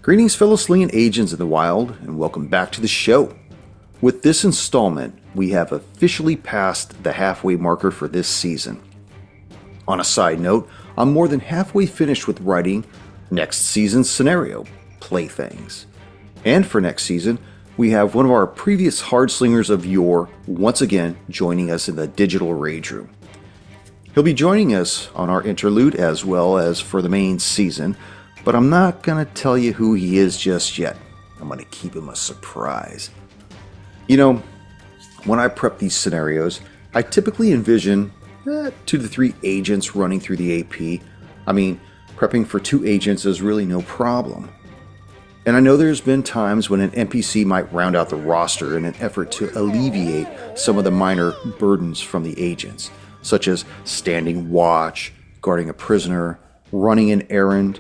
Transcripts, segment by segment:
Greetings, fellow slinging agents in the wild, and welcome back to the show. With this installment, we have officially passed the halfway marker for this season. On a side note, I'm more than halfway finished with writing next season's scenario, Playthings. And for next season, we have one of our previous hard slingers of yore once again joining us in the digital rage room. He'll be joining us on our interlude as well as for the main season, but I'm not going to tell you who he is just yet. I'm going to keep him a surprise. You know, when I prep these scenarios, I typically envision 2 to 3 agents running through the AP. I mean, prepping for 2 agents is really no problem. And I know there's been times when an NPC might round out the roster in an effort to alleviate some of the minor burdens from the agents, such as standing watch, guarding a prisoner, running an errand,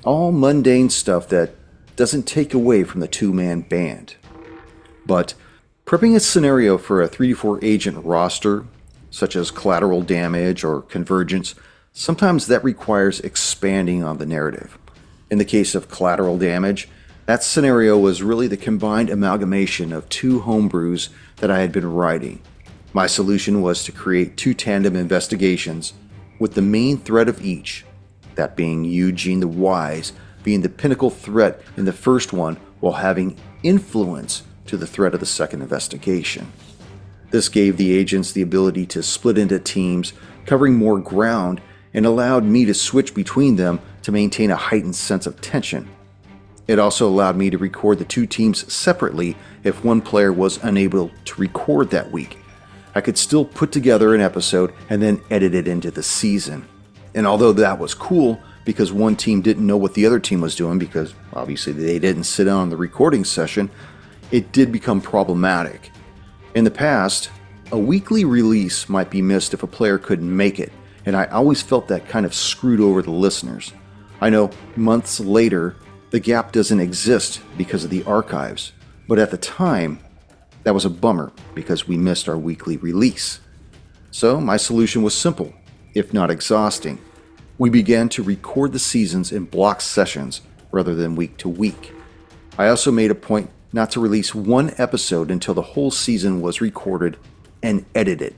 all mundane stuff that doesn't take away from the 2-man band. But prepping a scenario for a 3 to 4 agent roster, such as collateral damage or convergence, sometimes that requires expanding on the narrative. In the case of collateral damage, that scenario was really the combined amalgamation of 2 homebrews that I had been writing. My solution was to create 2 tandem investigations with the main threat of each, that being Eugene the Wise being the pinnacle threat in the first one while having influence to the threat of the second investigation. This gave the agents the ability to split into teams, covering more ground, and allowed me to switch between them to maintain a heightened sense of tension. It also allowed me to record the 2 teams separately if one player was unable to record that week. I could still put together an episode and then edit it into the season. And although that was cool, because one team didn't know what the other team was doing because obviously they didn't sit down on the recording session, it did become problematic. In the past, a weekly release might be missed if a player couldn't make it, and I always felt that kind of screwed over the listeners. I know months later, the gap doesn't exist because of the archives, but at the time, that was a bummer because we missed our weekly release. So my solution was simple, if not exhausting. We began to record the seasons in block sessions rather than week to week. I also made a point not to release one episode until the whole season was recorded and edited.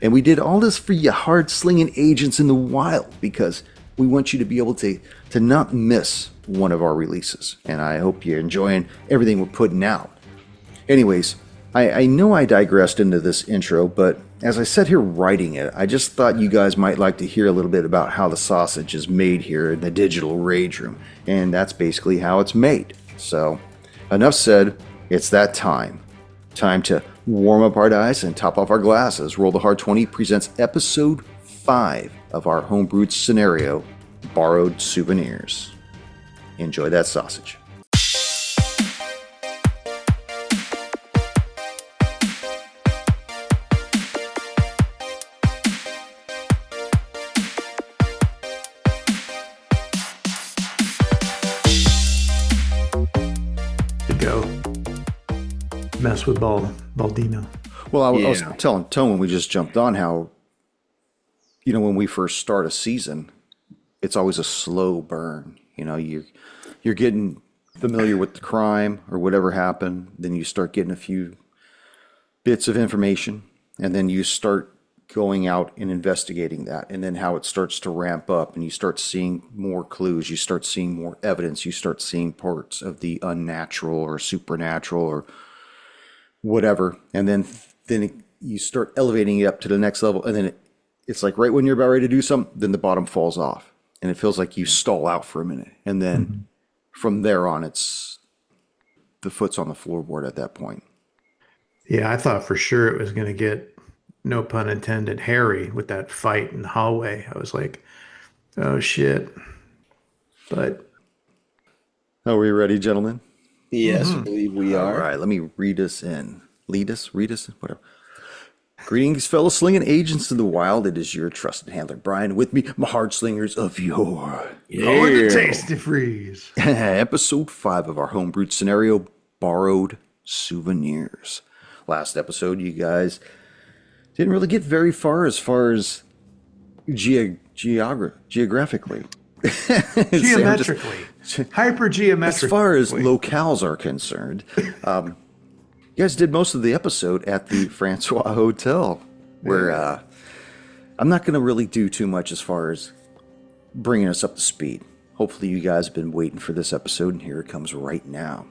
And we did all this for you hard-slinging agents in the wild because we want you to be able to not miss one of our releases. And I hope you're enjoying everything we're putting out. Anyways, I know I digressed into this intro, but as I sat here writing it, I just thought you guys might like to hear a little bit about how the sausage is made here in the digital rage room. And that's basically how it's made. So, enough said, it's that time. Time to warm up our dice and top off our glasses. Roll the Hard 20 presents episode 5 of our homebrewed scenario, Borrowed Souvenirs. Enjoy that sausage. Mess with Baldino. Well, I was telling Tone when we just jumped on how, when we first start a season, it's always a slow burn. You're getting familiar with the crime or whatever happened. Then you start getting a few bits of information, and then you start going out and investigating that, and then how it starts to ramp up, and you start seeing more clues, you start seeing more evidence, you start seeing parts of the unnatural or supernatural or whatever, and then you start elevating it up to the next level, and then it's like right when you're about ready to do something, then the bottom falls off, and it feels like you stall out for a minute, and then from there on, it's the foot's on the floorboard at that point. Yeah, I thought for sure it was going to get, no pun intended, hairy with that fight in the hallway. I was like, oh shit. But are we ready, gentlemen? Yes, I believe we are. All right, let me read us in. Read us, whatever. Greetings, fellow slinging agents in the wild. It is your trusted handler, Brian. With me, my hard slingers of yore. Or the Tasty Freeze. Episode 5 of our homebrewed scenario, Borrowed Souvenirs. Last episode, you guys didn't really get very far as geographically. Geometrically. Hypergeometrically. As far as locales are concerned, you guys did most of the episode at the Francois Hotel, where I'm not going to really do too much as far as bringing us up to speed. Hopefully you guys have been waiting for this episode, and here it comes right now.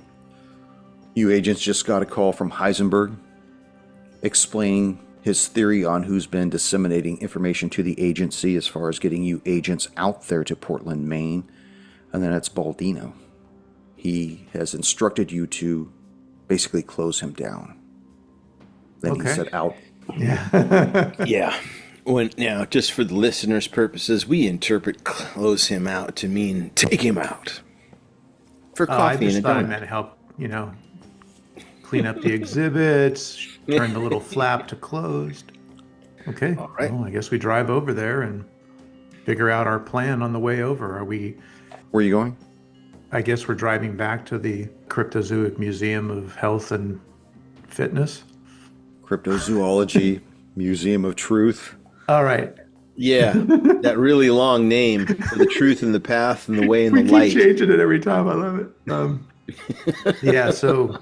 You agents just got a call from Heisenberg explaining his theory on who's been disseminating information to the agency as far as getting you agents out there to Portland, Maine, and then it's Baldino. He has instructed you to basically close him down. Then he said out. Yeah. Yeah. Now, just for the listeners' purposes, we interpret close him out to mean take him out. For coffee I just and a thought I donut. meant help, clean up the exhibits, turn the little flap to closed. Okay. All right. Well, I guess we drive over there and figure out our plan on the way over. Where are you going? I guess we're driving back to the Cryptozoology Museum of Health and Fitness. Cryptozoology, Museum of Truth. All right. Yeah, that really long name for the truth and the path and the way and We the keep light. changing it every time. I love it. Yeah, so,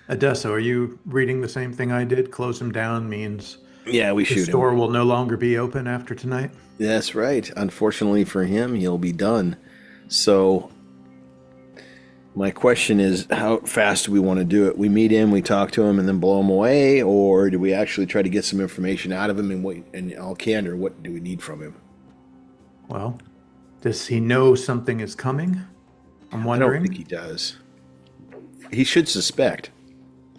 Adesso, are you reading the same thing I did? Close him down means Yeah, we the shoot him. store will no longer be open after tonight? That's right. Unfortunately for him, he'll be done. So my question is, how fast do we want to do it? We meet him, we talk to him, and then blow him away, or do we actually try to get some information out of him in all candor? What do we need from him? Well, does he know something is coming? I'm I wondering. don't think he does. He should suspect.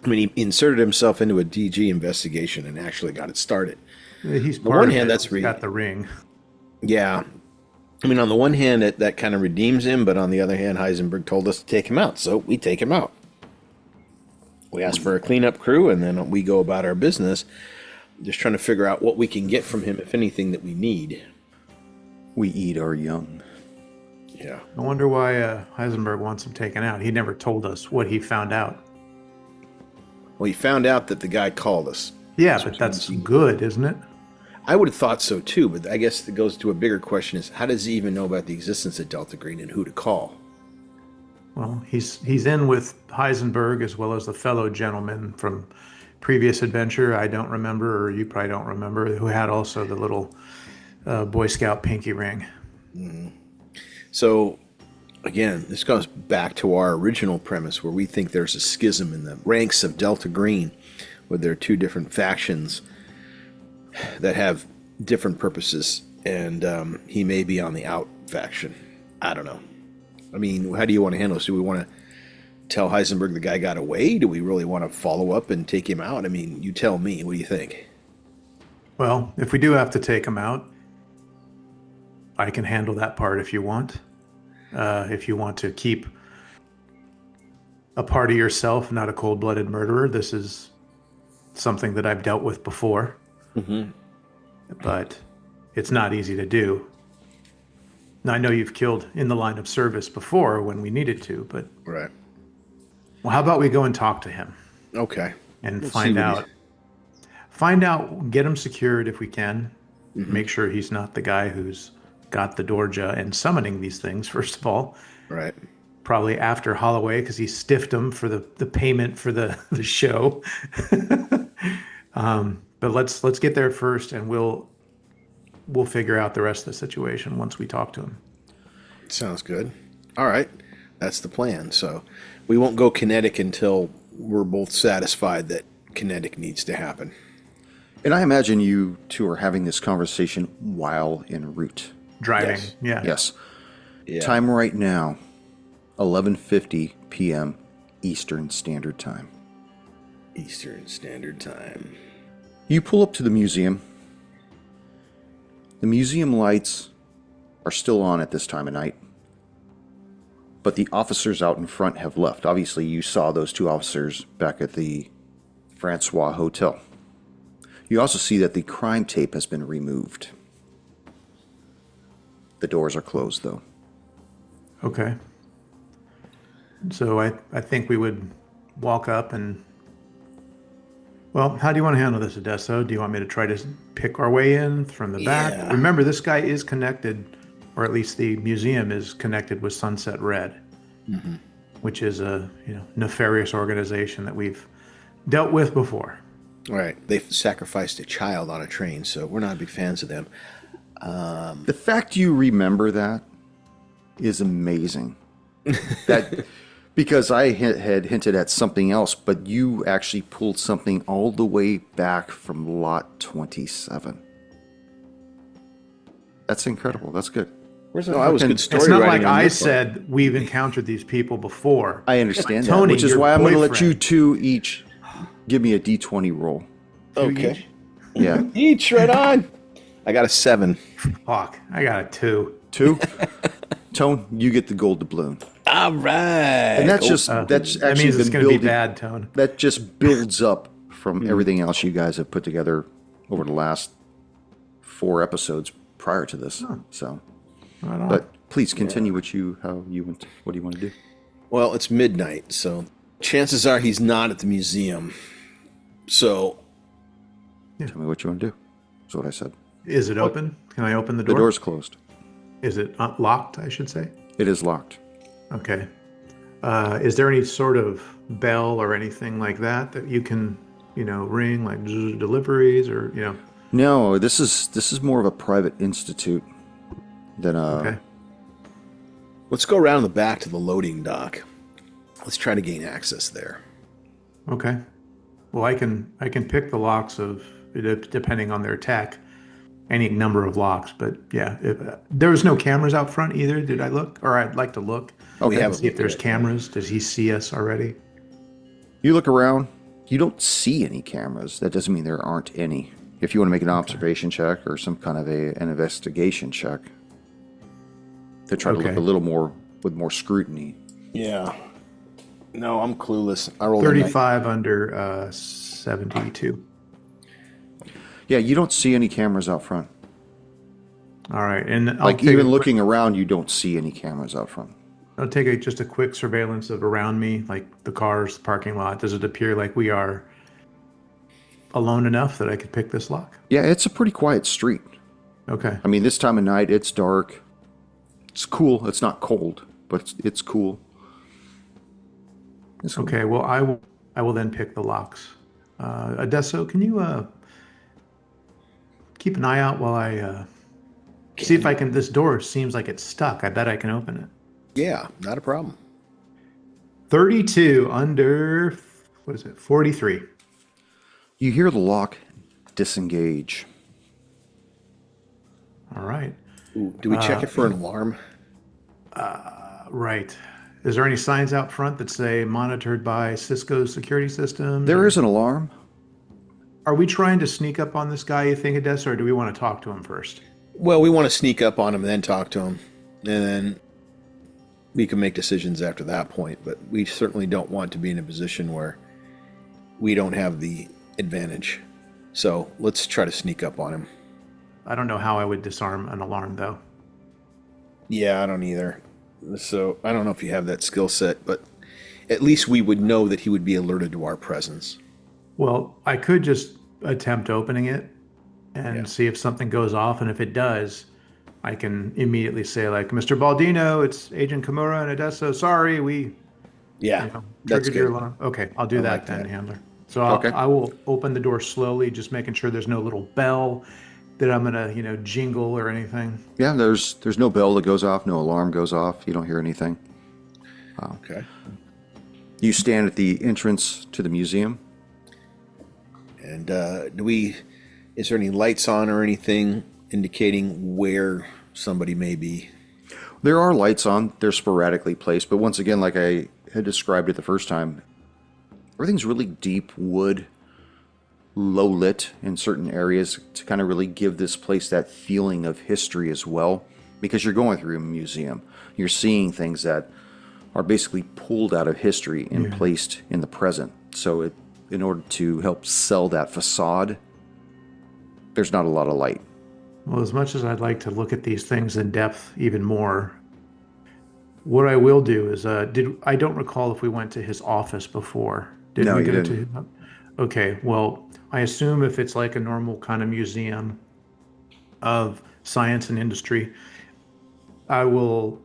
I mean, he inserted himself into a DG investigation and actually got it started. He's On the part one of hand, it. that's He's got the ring. Yeah. I mean, on the one hand, that kind of redeems him, but on the other hand, Heisenberg told us to take him out, so we take him out. We ask for a cleanup crew, and then we go about our business, just trying to figure out what we can get from him, if anything, that we need. We eat our young. Yeah. I wonder why Heisenberg wants him taken out. He never told us what he found out. Well, he found out that the guy called us. Yeah, but that's good, isn't it? I would have thought so, too, but I guess it goes to a bigger question is, how does he even know about the existence of Delta Green and who to call? Well, he's in with Heisenberg as well as the fellow gentleman from previous adventure. I don't remember, or you probably don't remember, who had also the little Boy Scout pinky ring. Mm-hmm. So, again, this goes back to our original premise where we think there's a schism in the ranks of Delta Green, where there are two different factions that have different purposes, and he may be on the out faction. I don't know. I mean, how do you want to handle this? Do we want to tell Heisenberg the guy got away? Do we really want to follow up and take him out? I mean, you tell me. What do you think? Well, if we do have to take him out, I can handle that part if you want. If you want to keep a part of yourself, not a cold-blooded murderer, this is something that I've dealt with before. Mm-hmm. But it's not easy to do. Now, I know you've killed in the line of service before when we needed to, but Right. well, how about we go and talk to him Okay. and Let's find see what out, get him secured if we can, make sure he's not the guy who's got the Dorja and summoning these things, first of all. Right. Probably after Holloway, because he stiffed him for the payment for the show. But let's get there first, and we'll figure out the rest of the situation once we talk to him. Sounds good. All right. That's the plan. So we won't go kinetic until we're both satisfied that kinetic needs to happen. And I imagine you two are having this conversation while en route. Driving, Yes. yeah. Yes. Yeah. Time right now, 11:50 p.m. Eastern Standard Time. Eastern Standard Time. You pull up to the museum. The museum lights are still on at this time of night, but the officers out in front have left. Obviously, you saw those two officers back at the Francois Hotel. You also see that the crime tape has been removed. The doors are closed, though. Okay. So I think we would walk up and... Well, how do you want to handle this, Adesso? Do you want me to try to pick our way in from the back? Yeah. Remember, this guy is connected or at least the museum is connected with Sunset Red, which is a nefarious organization that we've dealt with before. Right. They've sacrificed a child on a train, so we're not big fans of them. The fact you remember that is amazing. Because I had hinted at something else, but you actually pulled something all the way back from lot 27. That's incredible. That's good. Where's that? I was good story It's not writing like on I this one. said we've encountered these people before. I understand that, Tony, which is your why I'm going to let you boyfriend. two each give me a D20 roll. Okay. Yeah. Each, right on. I got a 7. Fuck, I got a 2. 2? Tone, you get the gold doubloon. All right. And that's just, that's That actually means it's been going to be building. bad, Tone. That just builds up from everything else you guys have put together over the last 4 episodes prior to this. So, Right on. but please continue what do you want to do? Well, it's midnight, so chances are he's not at the museum. So, Tell me what you want to do. That's what I said. Is it open? Can I open the The door? door's closed. Is it locked, I should say? It is locked. Okay. Is there any sort of bell or anything like that you can, ring, like deliveries or, No, this is more of a private institute than a. Okay. let's go around the back to the loading dock. Let's try to gain access there. Okay. Well, I can pick the locks depending on their tech, any number of locks. But yeah, there was no cameras out front either. Did I look? Or I'd like to look. Oh, We yeah. haven't See if looked there's yet. cameras. Does he see us already? You look around. You don't see any cameras. That doesn't mean there aren't any. If you want to make an observation check or some kind of an investigation check, to try to look Okay. a little more with more scrutiny. Yeah. No, I'm clueless. I rolled 35 under 72. Yeah, you don't see any cameras out front. All right, and Like even looking around, you don't see any cameras out front. I'll take just a quick surveillance of around me, like the cars, the parking lot. Does it appear like we are alone enough that I could pick this lock? Yeah, it's a pretty quiet street. Okay. I mean, this time of night, it's dark. It's cool. It's not cold, but it's cool. It's cool. Okay. Well, I will then pick the locks. Adesso, can you keep an eye out while I see if I can? This door seems like it's stuck. I bet I can open it. Yeah, not a problem. 32 under, what is it? 43. You hear the lock disengage. All right. Ooh, do we check it for an alarm? Right. Is there any signs out front that say monitored by Cisco's security system? There is an alarm. Are we trying to sneak up on this guy, you think, Odessa, or do we want to talk to him first? Well, we want to sneak up on him and then talk to him. And then we can make decisions after that point. But we certainly don't want to be in a position where we don't have the advantage. So let's try to sneak up on him. I don't know how I would disarm an alarm, though. Yeah, I don't either. So I don't know if you have that skill set, but at least we would know that he would be alerted to our presence. Well, I could just attempt opening it and see if something goes off. And if it does, I can immediately say, like, Mr. Baldino, it's Agent Kimura and Odessa. Sorry, we Yeah, that's triggered your good. alarm. Okay, I'll do that like then, that. handler. So Okay. I will open the door slowly, just making sure there's no little bell that I'm gonna, jingle or anything. Yeah, there's no bell that goes off, no alarm goes off. You don't hear anything. Okay. You stand at the entrance to the museum. And is there any lights on or anything indicating where somebody may be? There are lights on. They're sporadically placed, but once again, like I had described it the first time, everything's really deep wood, low lit in certain areas to kind of really give this place that feeling of history as well. Because you're going through a museum, you're seeing things that are basically pulled out of history and placed in the present. So in order to help sell that facade, there's not a lot of light. Well, as much as I'd like to look at these things in depth even more, what I will do is, I don't recall if we went to his office before. Did No, we you go didn't. to? Okay, well, I assume if it's like a normal kind of museum of science and industry, I will.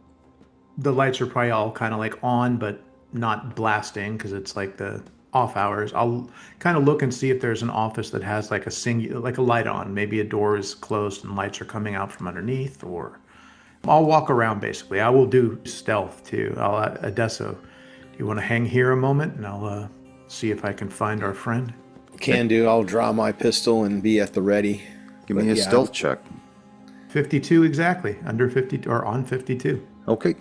The lights are probably all kind of like on, but not blasting because it's like the off hours. I'll kind of look and see if there's an office that has like like a light on. Maybe a door is closed and lights are coming out from underneath, or I'll walk around basically. I will do stealth too. Adesso, do you want to hang here a moment and I'll see if I can find our friend? Can do. I'll draw my pistol and be at the ready. Give me a stealth check. 52 exactly. Under 50 or on 52. Okay.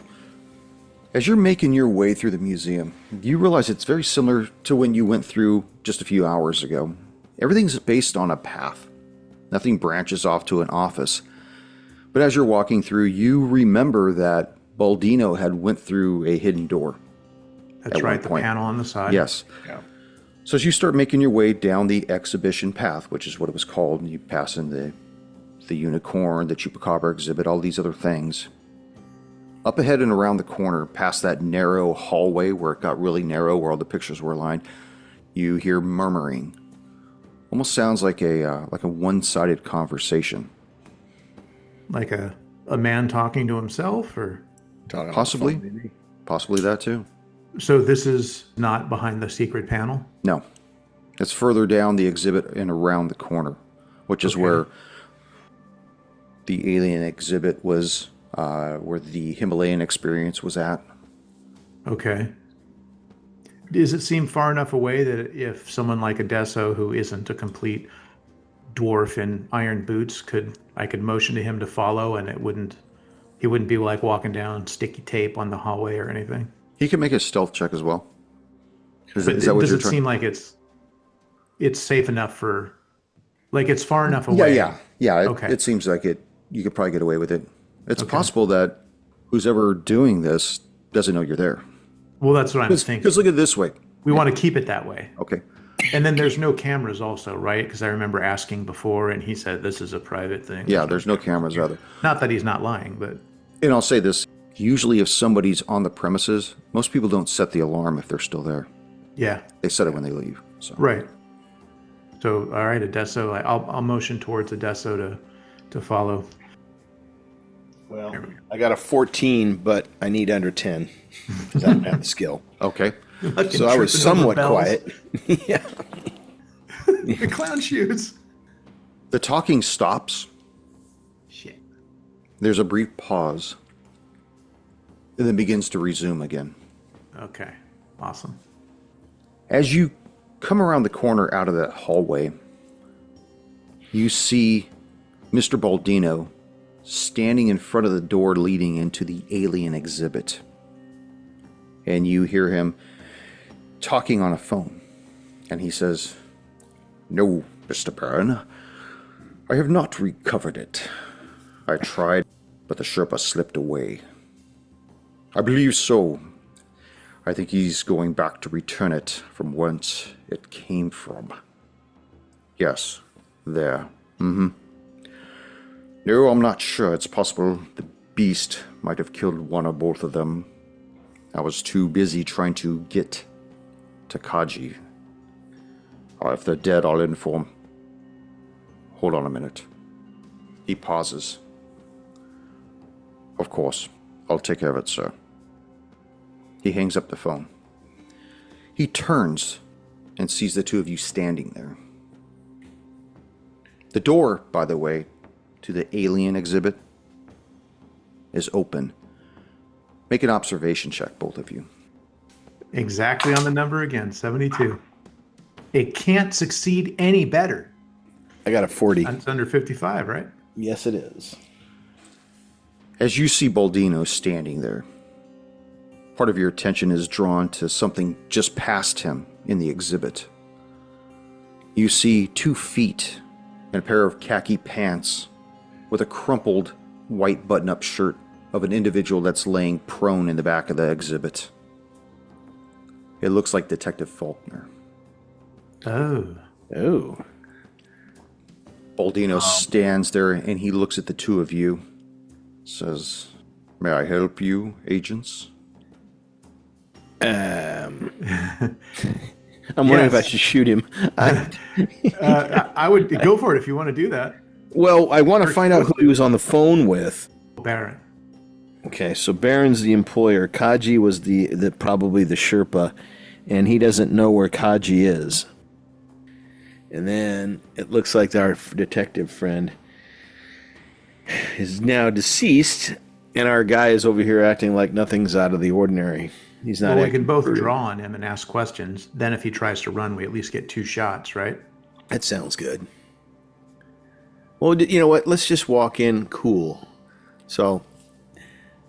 As you're making your way through the museum, you realize it's very similar to when you went through just a few hours ago. Everything's based on a path. Nothing branches off to an office. But as you're walking through, you remember that Baldino had went through a hidden door. That's right, the panel on the side. Yes. Yeah. So as you start making your way down the exhibition path, which is what it was called, and you pass in the unicorn, the chupacabra exhibit, all these other things. Up ahead and around the corner, past that narrow hallway where it got really narrow, where all the pictures were aligned, you hear murmuring. Almost sounds like a one-sided conversation. Like a man talking to himself, or Possibly that too. so this is not behind the secret panel? No, it's further down the exhibit and around the corner, which is where the alien exhibit was. Where the Himalayan experience was at. Okay. Does it seem far enough away that if someone like Adesso, who isn't a complete dwarf in iron boots, I could motion to him to follow, and he wouldn't be like walking down sticky tape on the hallway or anything? He can make a stealth check as well. Is that what does you're it trying? seem like it's safe enough for, like it's far enough away? Yeah. Okay. It seems like it. You could probably get away with it. It's possible that who's ever doing this doesn't know you're there. Well, that's what I'm thinking. Because look at it this way. We want to keep it that way. Okay. And then there's no cameras also, right? Because I remember asking before, and he said this is a private thing. Yeah, there's no cameras either. Not that he's not lying, but... And I'll say this. Usually if somebody's on the premises, most people don't set the alarm if they're still there. Yeah. They set it when they leave. So. Right. So, all right, Adesso. I'll motion towards Adesso to follow. Well, I got a 14, but I need under 10 because I don't have the skill. Okay. So I was somewhat quiet. Yeah. The clown shoes. The talking stops. Shit. There's a brief pause. And then begins to resume again. Okay. Awesome. As you come around the corner out of that hallway, you see Mr. Baldino standing in front of the door leading into the alien exhibit. And you hear him talking on a phone. And he says, "No, Mr. Byrne, I have not recovered it. I tried, but the Sherpa slipped away. I believe so. I think he's going back to return it from whence it came from. Yes, there. No, I'm not sure. It's possible the beast might have killed one or both of them. I was too busy trying to get to Kaji. If they're dead, I'll inform. Hold on a minute." He pauses. "Of course. I'll take care of it, sir." He hangs up the phone. He turns and sees the two of you standing there. The door, by the way, to the alien exhibit is open. Make an observation check, both of you. Exactly on the number again, 72. It can't succeed any better. I got a 40. It's under 55, right? Yes, it is. As you see Baldino standing there, part of your attention is drawn to something just past him in the exhibit. You see 2 feet and a pair of khaki pants with a crumpled white button-up shirt of an individual that's laying prone in the back of the exhibit. It looks like Detective Faulkner. Oh. Oh. Baldino stands there and he looks at the two of you, says, "May I help you, agents?" I'm wondering if I should shoot him. I would go for it if you want to do that. Well, I want to find out who he was on the phone with. Barrett. Okay, so Baron's the employer. Kaji was the probably the Sherpa, and he doesn't know where Kaji is. And then it looks like our detective friend is now deceased, and our guy is over here acting like nothing's out of the ordinary. He's not. Well, we can both prudent. draw on him and ask questions. Then if he tries to run, we at least get 2 shots, right? That sounds good. Well, you know what? Let's just walk in cool. So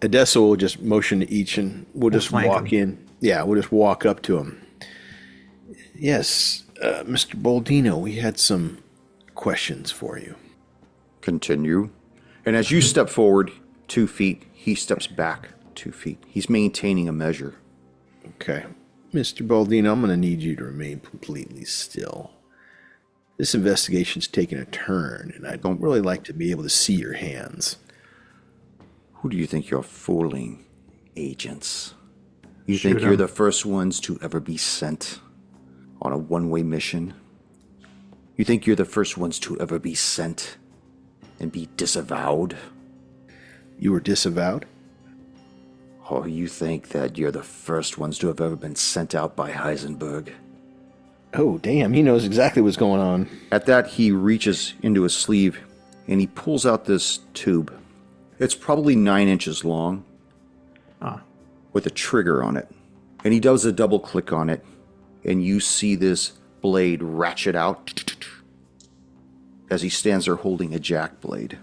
Odessa will just motion to each, and we'll just walk in. Yeah, we'll just walk up to him. Yes, Mr. Boldino, we had some questions for you. Continue. And as you step forward 2 feet, he steps back 2 feet. He's maintaining a measure. Okay. Mr. Boldino, I'm going to need you to remain completely still. This investigation's taken a turn, and I don't really like to be able to see your hands. Who do you think you're fooling, agents? You Shoot think you're 'em. the first ones to ever be sent on a one-way mission? You think you're the first ones to ever be sent and be disavowed? You were disavowed? Or you think that you're the first ones to have ever been sent out by Heisenberg? Oh, damn, he knows exactly what's going on. At that, he reaches into his sleeve and he pulls out this tube. It's probably 9 inches long with a trigger on it. And he does a double click on it, and you see this blade ratchet out as he stands there holding a jack blade.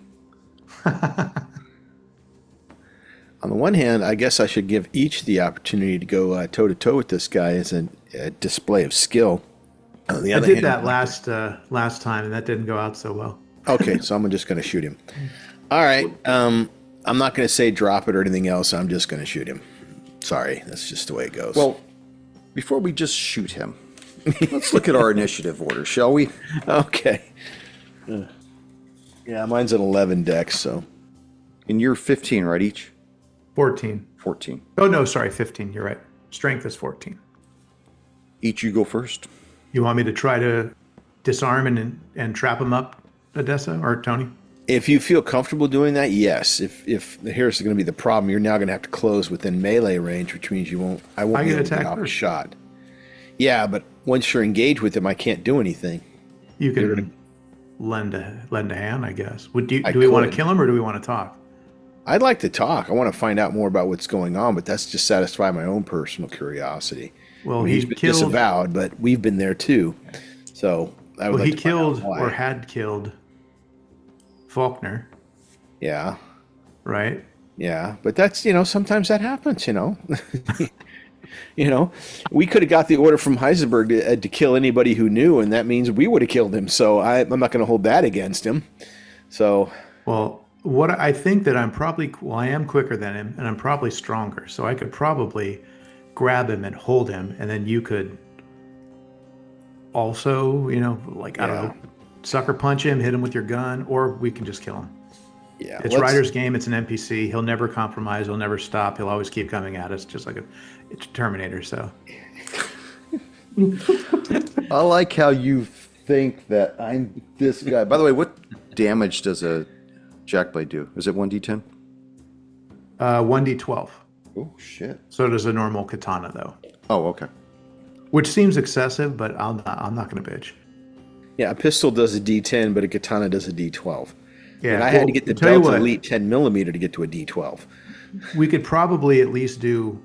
On the one hand, I guess I should give each the opportunity to go toe-to-toe with this guy as a display of skill. On the I other did hand, that last time, and that didn't go out so well. Okay, so I'm just going to shoot him. All right, I'm not going to say drop it or anything else. I'm just going to shoot him. Sorry, that's just the way it goes. Well, before we just shoot him, let's look at our initiative order, shall we? Okay. Yeah, mine's an 11 dex, so. And you're 15, right, each? 14. 14. Oh, no, sorry, 15. You're right. Strength is 14. Each you go first. You want me to try to disarm and trap him up, Odessa or Tony? If you feel comfortable doing that, yes. If here's going to be the problem, you're now going to have to close within melee range, which means I won't be able to get off a shot. Yeah, but once you're engaged with him, I can't do anything. You can lend a hand, I guess. Do we want to kill him or do we want to talk? I'd like to talk. I want to find out more about what's going on, but that's just satisfy my own personal curiosity. Well, he's been disavowed, but we've been there too. So I would like he to find out killed why. or had killed Faulkner, Yeah, right? yeah, but that's sometimes that happens. We could have got the order from Heisenberg to kill anybody who knew, and that means we would have killed him. So I'm not going to hold that against him. So Well, what I think that I am quicker than him, and I'm probably stronger, so I could probably grab him and hold him, and then you could also, I don't know, sucker punch him, hit him with your gun, or we can just kill him. yeah, It's Ryder's game. It's an NPC. He'll never compromise. He'll never stop. He'll always keep coming at us, just like it's a Terminator. So I like how you think that I'm this guy. By the way, what damage does a jackblade do? Is it 1d10? 1d12. Oh, shit. So does a normal katana, though, Oh, okay. which seems excessive, but I'm not going to bitch. yeah. A pistol does a D10, but a katana does a D12. Yeah, And I had to get the tell you Delta what, Elite 10 millimeter to get to a D12. we could probably at least do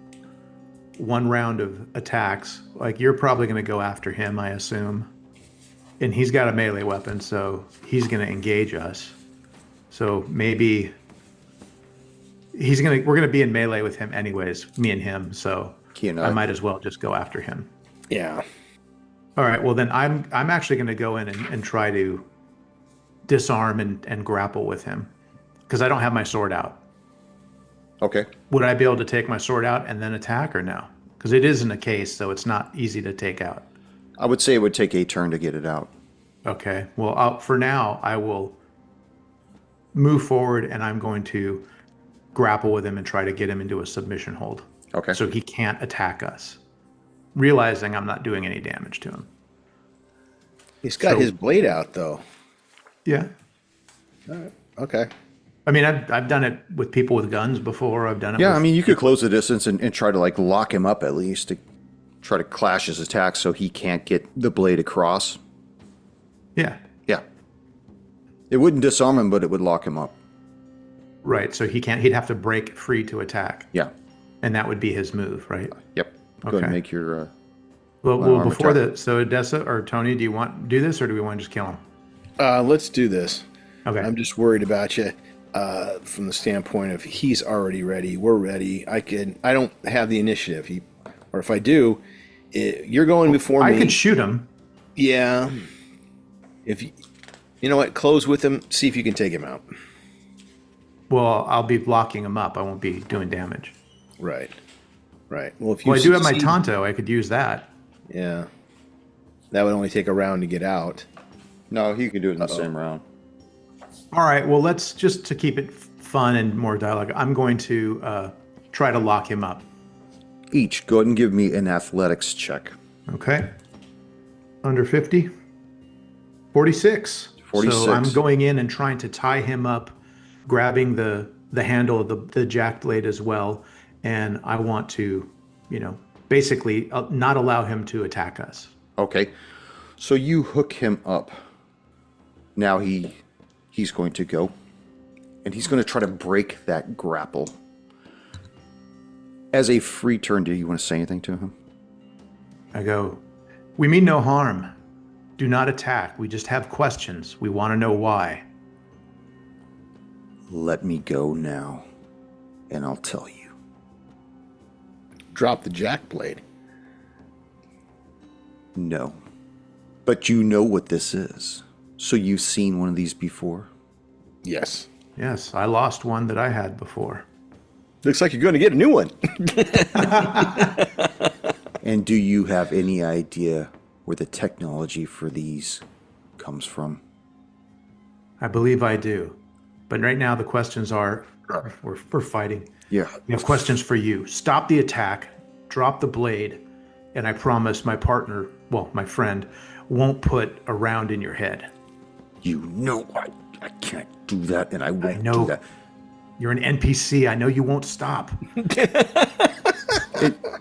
one round of attacks. Like, you're probably going to go after him, I assume. And he's got a melee weapon, so he's going to engage us. So maybe we're going to be in melee with him anyways, me and him. So I might as well just go after him. Yeah. All right. Well, then I'm actually going to go in and try to disarm and grapple with him because I don't have my sword out. Okay. Would I be able to take my sword out and then attack or no? Because it isn't a case, so it's not easy to take out. I would say it would take a turn to get it out. Okay. Well, for now, I will move forward and I'm going to grapple with him and try to get him into a submission hold. Okay. So he can't attack us, realizing I'm not doing any damage to him. He's got his blade out, though. Yeah. All right. Okay. I mean, I've done it with people with guns before. I've done it. Yeah, with I mean, you could close the distance and try to like lock him up at least to try to clash his attack so he can't get the blade across. Yeah. Yeah. It wouldn't disarm him, but it would lock him up. Right. So he'd have to break free to attack. Yeah. And that would be his move, right? Yep. Go ahead and make your. Well, before that, so Odessa or Tony, do you want to do this or do we want to just kill him? Let's do this. Okay. I'm just worried about you from the standpoint of he's already ready. We're ready. I don't have the initiative. Or if I do, you're going before me. I could shoot him. Yeah. If you know what, close with him. See if you can take him out. Well, I'll be blocking him up. I won't be doing damage. Right. Right. Well, if you I do have my Tonto. I could use that. Yeah. That would only take a round to get out. No, he can do it in the same round. All right. Well, let's just to keep it fun and more dialogue. I'm going to try to lock him up. Each, go ahead and give me an athletics check. Okay. Under 50. 46. 46. So I'm going in and trying to tie him up, grabbing the handle of the jack blade as well. And I want to, basically not allow him to attack us. Okay. So you hook him up. Now he's going to go. And he's going to try to break that grapple. As a free turn, do you want to say anything to him? I go, we mean no harm. Do not attack. We just have questions. We want to know why. Let me go now, and I'll tell you. Drop the jack blade. No. But you know what this is. So you've seen one of these before? Yes. Yes, I lost one that I had before. Looks like you're going to get a new one. And do you have any idea where the technology for these comes from? I believe I do. But right now the questions are, we're fighting. Yeah. We have questions for you. Stop the attack, drop the blade, and I promise my partner, my friend, won't put a round in your head. You know I can't do that, and I won't do that. You're an NPC. I know you won't stop.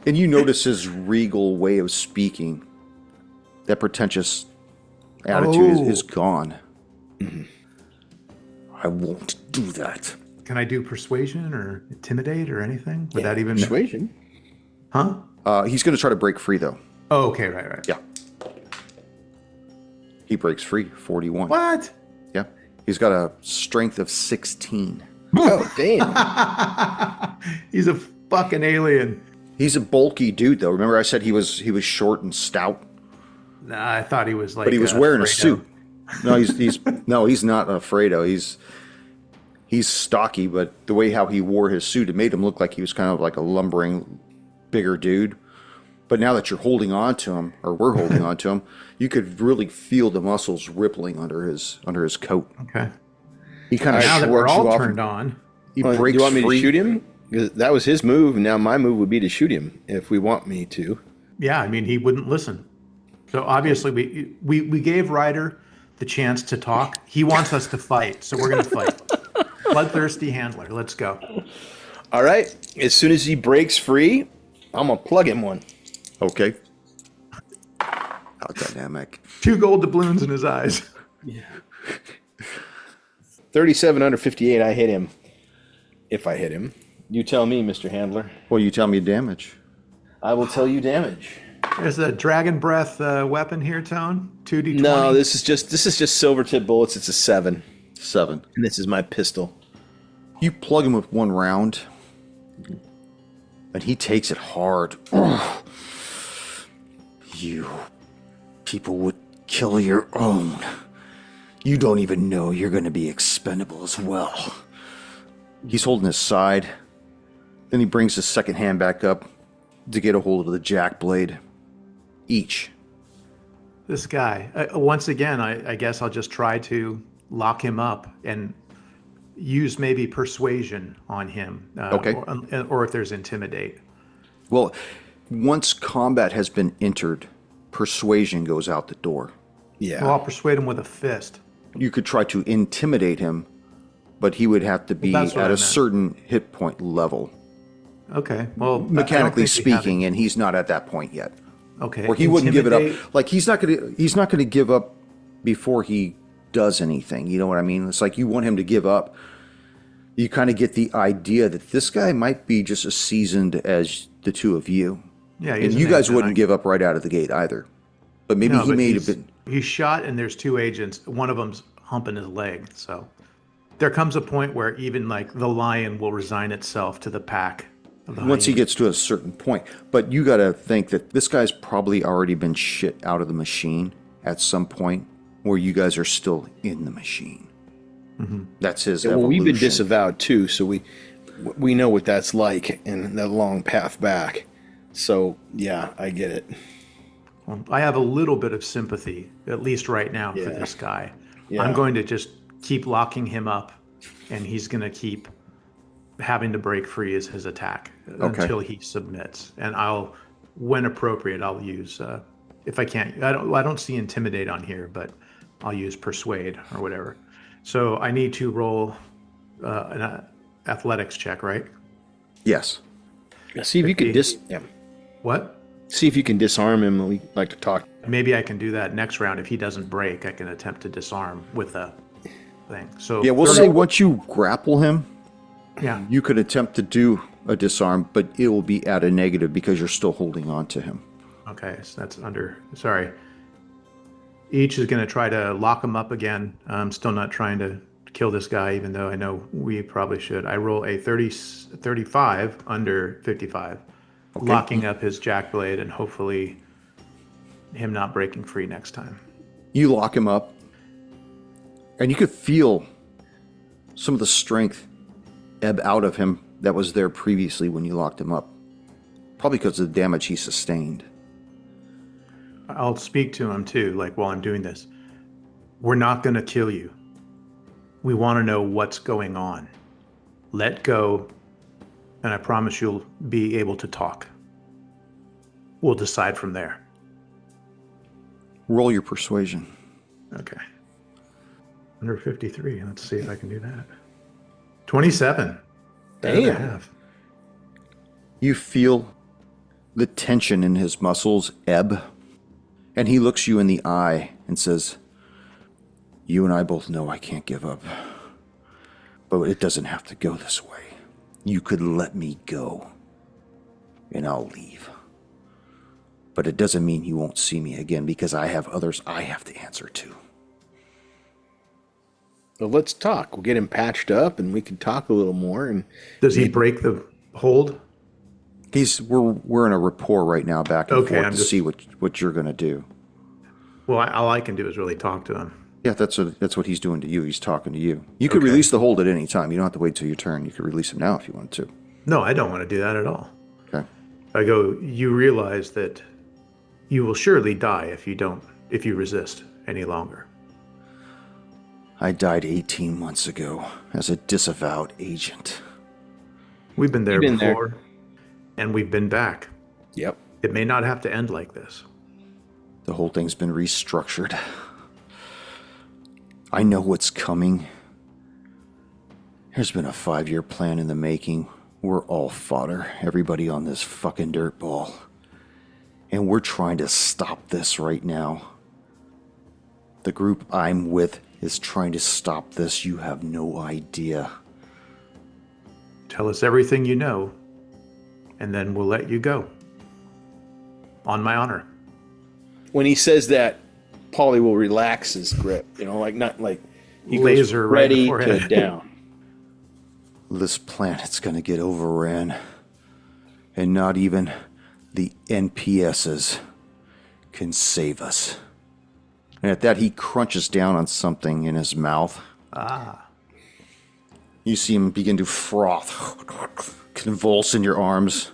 And you notice his regal way of speaking. That pretentious attitude is gone. Mm-hmm. I won't do that. Can I do persuasion or intimidate or anything? Would that even... Persuasion? Huh? He's going to try to break free, though. Oh, okay, right. Yeah. He breaks free, 41. What? Yeah. He's got a strength of 16. Oh, damn. He's a fucking alien. He's a bulky dude, though. Remember I said he was short and stout? Nah, I thought he was like... But he was wearing a suit. No, he's not a Fredo. He's stocky, but the way how he wore his suit, it made him look like he was kind of like a lumbering, bigger dude. But now that you're holding on to him, or we're holding on to him, you could really feel the muscles rippling under his coat. Okay. He kind of now that we're shrugs you all off. turned on. He breaks you want me free. to shoot him? 'Cause that was his move. Now my move would be to shoot him if we want me to. Yeah, I mean, he wouldn't listen. So obviously we gave Ryder the chance to talk. He wants us to fight, so we're going to fight. Bloodthirsty handler. Let's go. All right. As soon as he breaks free, I'm going to plug him one. Okay. How dynamic. 2 gold doubloons in his eyes. Yeah. 37 under 58, I hit him. If I hit him. You tell me, Mr. Handler. Well, you tell me damage. I will tell you damage. There's a dragon breath weapon here, Tone. 2d20. No, this is just silver tip bullets. It's a 7. 7. And this is my pistol. You plug him with one round, and he takes it hard. You people would kill your own. You don't even know you're going to be expendable as well. He's holding his side. Then he brings his second hand back up to get a hold of the jack blade. Each. This guy. Once again, I guess I'll just try to lock him up and use maybe persuasion on him. Okay. Or if there's intimidate. Well, once combat has been entered, persuasion goes out the door. Yeah. Well, I'll persuade him with a fist. You could try to intimidate him but he would have to be that's what at I a meant. certain hit point level, Okay. Well, mechanically speaking, and he's not at that point yet. Okay. Or he wouldn't give it Intimidate- up. Like he's not gonna give up before he does anything. You know what I mean? It's like you want him to give up. You kind of get the idea that this guy might be just as seasoned as the two of you. Yeah. And you guys wouldn't give up right out of the gate either. But maybe he may have been. He's shot, and there's two agents. One of them's humping his leg. So there comes a point where even like the lion will resign itself to the pack. Once he gets to a certain point. But you got to think that this guy's probably already been shit out of the machine at some point where you guys are still in the machine. Mm-hmm. That's his Well, evolution. we've been disavowed too, so we know what that's like and that long path back. So yeah, I get it. I have a little bit of sympathy, at least right now, for this guy. Yeah. I'm going to just keep locking him up, and he's going to keep having to break free as his attack until he submits. And when appropriate, I'll use, if I can't, I don't see intimidate on here, but I'll use persuade or whatever. So I need to roll an athletics check, right? Yes. See if you can What? see if you can disarm him. We like to talk. Maybe I can do that next round. If he doesn't break, I can attempt to disarm with a thing. So Yeah, we'll say once you grapple him, yeah. you could attempt to do a disarm, but it will be at a negative because you're still holding on to him. Okay, so that's sorry. Each is going to try to lock him up again. I'm still not trying to kill this guy, even though I know we probably should. I roll a 35 under 55, locking up his jack blade and hopefully him not breaking free next time. You lock him up, and you could feel some of the strength ebb out of him that was there previously when you locked him up. Probably because of the damage he sustained. I'll speak to him too, like while I'm doing this. We're not going to kill you. We want to know what's going on. Let go, and I promise you'll be able to talk. We'll decide from there. Roll your persuasion. Okay. Under 53. Let's see if I can do that. 27. Damn. You feel the tension in his muscles ebb, and he looks you in the eye and says, "You and I both know I can't give up, but it doesn't have to go this way. You could let me go, and I'll leave. But it doesn't mean you won't see me again because I have others I have to answer to." Well, let's talk. We'll get him patched up, and we can talk a little more. And Does he break the hold? We're in a rapport right now, back and Okay, forth I'm to just- see what you're going to do. Well, all I can do is really talk to him. Yeah, that's what he's doing to you. He's talking to you. You could release the hold at any time. You don't have to wait till your turn. You could release him now if you want to. No, I don't want to do that at all. Okay. I go, you realize that you will surely die if you resist any longer. I died 18 months ago as a disavowed agent. We've been there You've been before, and we've been back. yep. It may not have to end like this. The whole thing's been restructured. I know what's coming. There's been a 5-year plan in the making. We're all fodder, everybody on this fucking dirt ball. And we're trying to stop this right now. The group I'm with is trying to stop this. You have no idea. Tell us everything you know, and then we'll let you go. On my honor. When he says that, Paulie will relax his grip. Not like he Laser goes right in the ready to forehead. down. This planet's gonna get overran. And not even the NPSs can save us. And at that, he crunches down on something in his mouth. You see him begin to froth, convulse in your arms.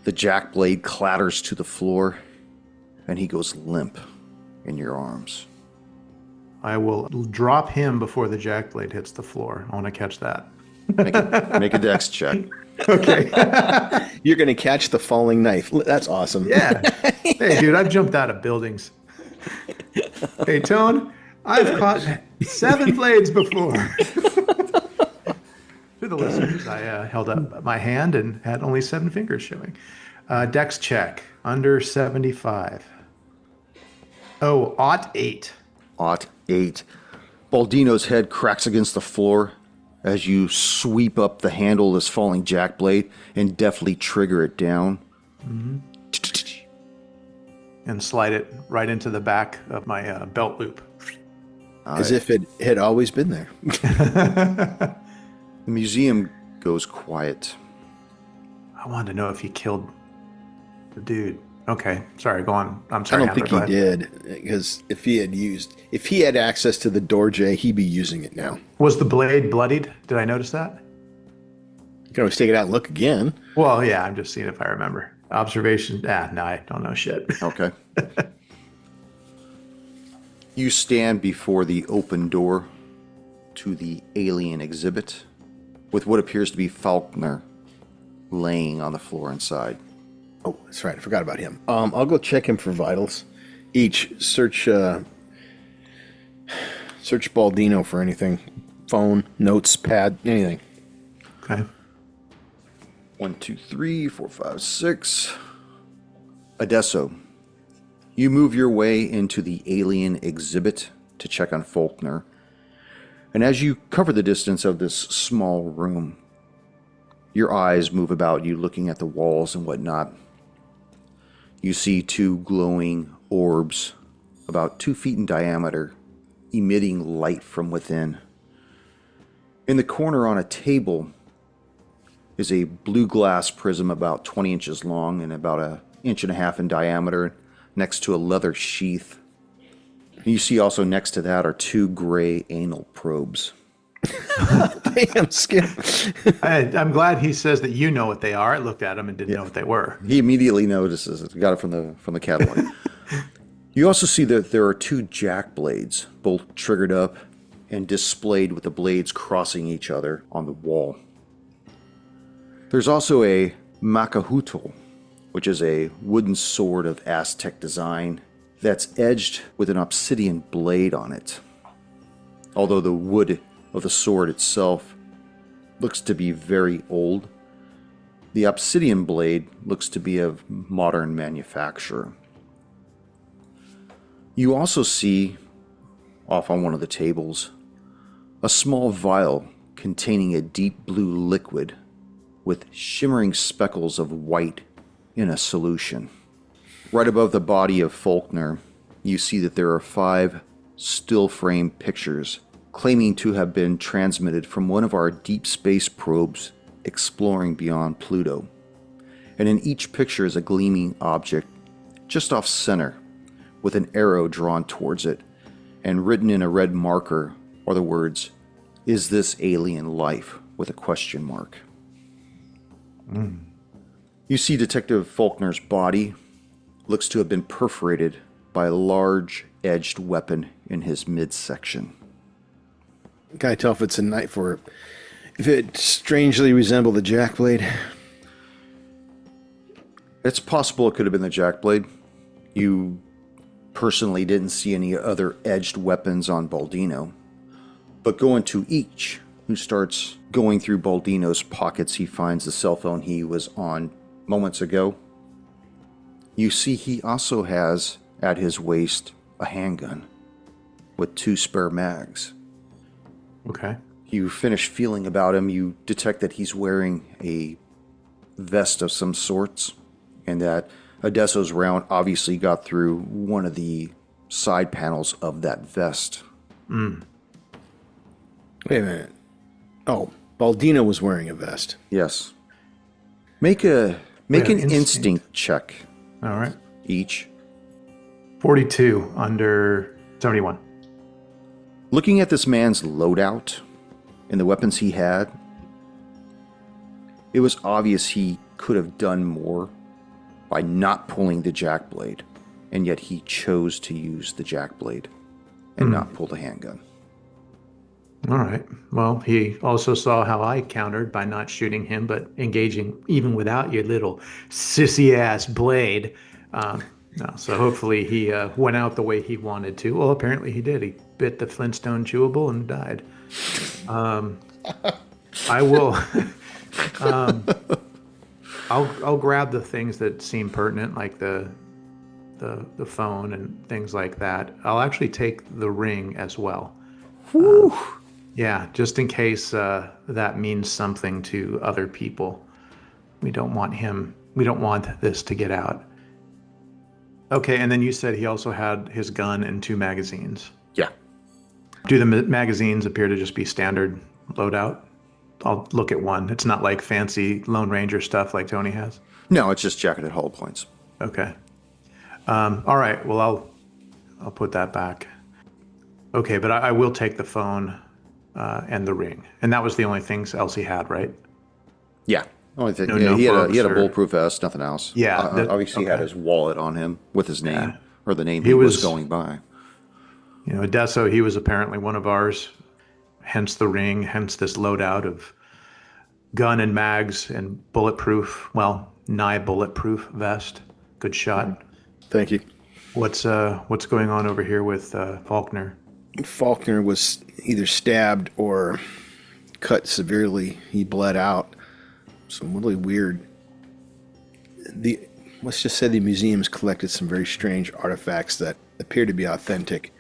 The jack blade clatters to the floor, and he goes limp in your arms. I will drop him before the jack blade hits the floor. I want to catch that. Make a dex check. Okay. You're going to catch the falling knife. That's awesome. Yeah. Hey, dude, I've jumped out of buildings. Hey, Tone, I've caught 7 blades before. the listeners, I held up my hand and had only 7 fingers showing. Dex check, under 75. Oh, ought 8. Ought 8. Baldino's head cracks against the floor as you sweep up the handle of this falling jack blade and deftly trigger it down. And slide it right into the back of my belt loop. As if it had always been there. The museum goes quiet. I wanted to know if he killed the dude. Okay, sorry, go on. I'm sorry. I don't think he did, because if he had access to the door, Jay, he'd be using it now. Was the blade bloodied? Did I notice that? You can always take it out and look again. Well, yeah, I'm just seeing if I remember. Observation. No, I don't know shit. Okay. You stand before the open door to the alien exhibit with what appears to be Faulkner laying on the floor inside. Oh, that's right. I forgot about him. I'll go check him for vitals. Each search Baldino for anything. Phone, notes, pad, anything. Okay. 1, 2, 3, 4, 5, 6. Adesso. You move your way into the alien exhibit to check on Faulkner. And as you cover the distance of this small room, your eyes move about you looking at the walls and whatnot. You see 2 glowing orbs about 2 feet in diameter, emitting light from within. In the corner on a table is a blue glass prism about 20 inches long and about 1.5 inches in diameter, next to a leather sheath. And you see also next to that are 2 gray anal probes. Damn, Skip. I'm glad he says that you know what they are. I looked at them and didn't know what they were. He immediately notices it. Got it from the catalog. You also see that there are 2 jack blades, both triggered up and displayed with the blades crossing each other on the wall. There's also a macahuto, which is a wooden sword of Aztec design that's edged with an obsidian blade on it. Although the wood of the sword itself looks to be very old, the obsidian blade looks to be of modern manufacture. You also see, off on one of the tables, a small vial containing a deep blue liquid with shimmering speckles of white in a solution. Right above the body of Faulkner, you see that there are 5 still frame pictures claiming to have been transmitted from one of our deep space probes exploring beyond Pluto. And in each picture is a gleaming object just off center with an arrow drawn towards it, and written in a red marker are the words, "Is this alien life?" with a question mark. You see Detective Faulkner's body looks to have been perforated by a large edged weapon in his midsection. Can I tell if it's a knife or if it strangely resembled the jack blade? It's possible it could have been the jack blade. You personally didn't see any other edged weapons on Baldino. But going to each who starts going through Baldino's pockets, he finds the cell phone he was on moments ago. You see he also has at his waist a handgun with 2 spare mags. Okay. You finish feeling about him, you detect that he's wearing a vest of some sorts, and that Adesso's round obviously got through one of the side panels of that vest. Wait a minute. Oh, Baldino was wearing a vest. Yes. Make an instinct check All right. each. 42 under 71. Looking at this man's loadout and the weapons he had, it was obvious he could have done more by not pulling the jack blade, and yet he chose to use the jack blade and not pull the handgun. All right. Well, he also saw how I countered by not shooting him, but engaging even without your little sissy-ass blade. So hopefully he went out the way he wanted to. Well, apparently he did. He bit the Flintstone chewable and died. I will. I'll grab the things that seem pertinent, like the phone and things like that. I'll actually take the ring as well. Whew. Yeah, just in case that means something to other people. We don't want this to get out. Okay, and then you said he also had his gun and 2 magazines. Yeah. Do the magazines appear to just be standard loadout? I'll look at one. It's not like fancy Lone Ranger stuff like Tony has. No, it's just jacketed hull points. Okay. All right. Well, I'll put that back. Okay, but I will take the phone and the ring, and that was the only things else he had, right? Yeah. Only thing, No yeah, he had a notebooks bulletproof vest, nothing else. Yeah, Obviously, he had his wallet on him with his name, or the name He he was was- going by. You know, Adesso, he was apparently one of ours, hence the ring, hence this loadout of gun and mags and bulletproof, well, nigh bulletproof vest. Good shot. Thank you. What's going on over here with Faulkner? Faulkner was either stabbed or cut severely. He bled out. Some really weird. Let's just say the museum's collected some very strange artifacts that appear to be authentic,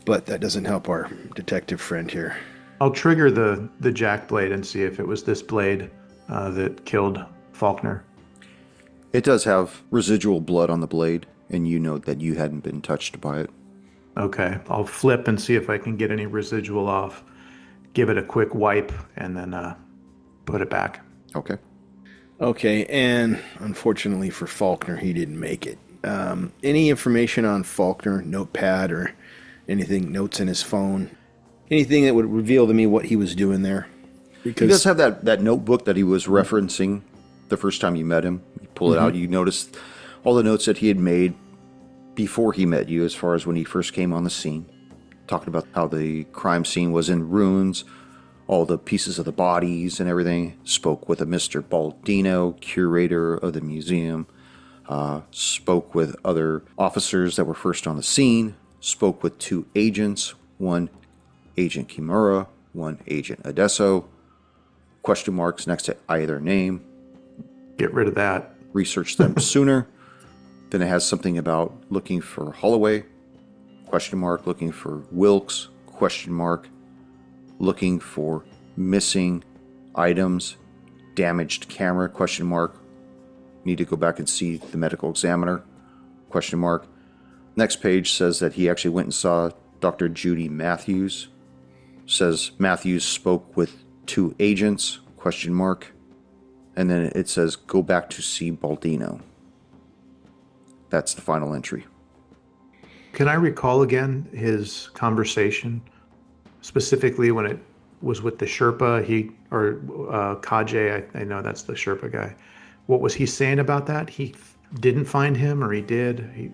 but that doesn't help our detective friend here. I'll trigger the jack blade and see if it was this blade that killed Faulkner. It does have residual blood on the blade, and you note that you hadn't been touched by it. Okay, I'll flip and see if I can get any residual off. Give it a quick wipe and then put it back. Okay. Okay, and unfortunately for Faulkner, he didn't make it. Any information on Faulkner, notepad or anything, notes in his phone, anything that would reveal to me what he was doing there? Because He does have that notebook that he was referencing the first time you met him. You pull it out, you notice all the notes that he had made before he met you, as far as when he first came on the scene. Talking about how the crime scene was in ruins, all the pieces of the bodies and everything. Spoke with a Mr. Baldino, curator of the museum. Spoke with other officers that were first on the scene. Spoke with 2 agents, one Agent Kimura, one Agent Adesso. Question marks next to either name. Get rid of that. Research them sooner. Then it has something about looking for Holloway, question mark, looking for Wilkes, question mark, looking for missing items, damaged camera, question mark, need to go back and see the medical examiner, question mark. Next page says that he actually went and saw Dr. Judy Matthews. Says Matthews spoke with 2 agents, question mark. And then it says go back to see Baldino. That's the final entry. Can I recall again his conversation, specifically when it was with the Sherpa? Kaje, I know that's the Sherpa guy. What was he saying about that? He didn't find him, or he did?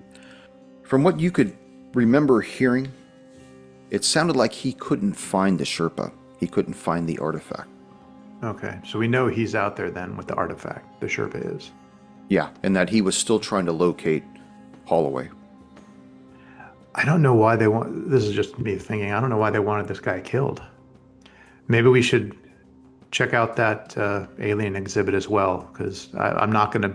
From what you could remember hearing, it sounded like he couldn't find the Sherpa. He couldn't find the artifact. Okay, so we know he's out there then with the artifact. The Sherpa is. Yeah, and that he was still trying to locate Holloway. I don't know why they want. This is just me thinking. I don't know why they wanted this guy killed. Maybe we should check out that alien exhibit as well, because I'm not going to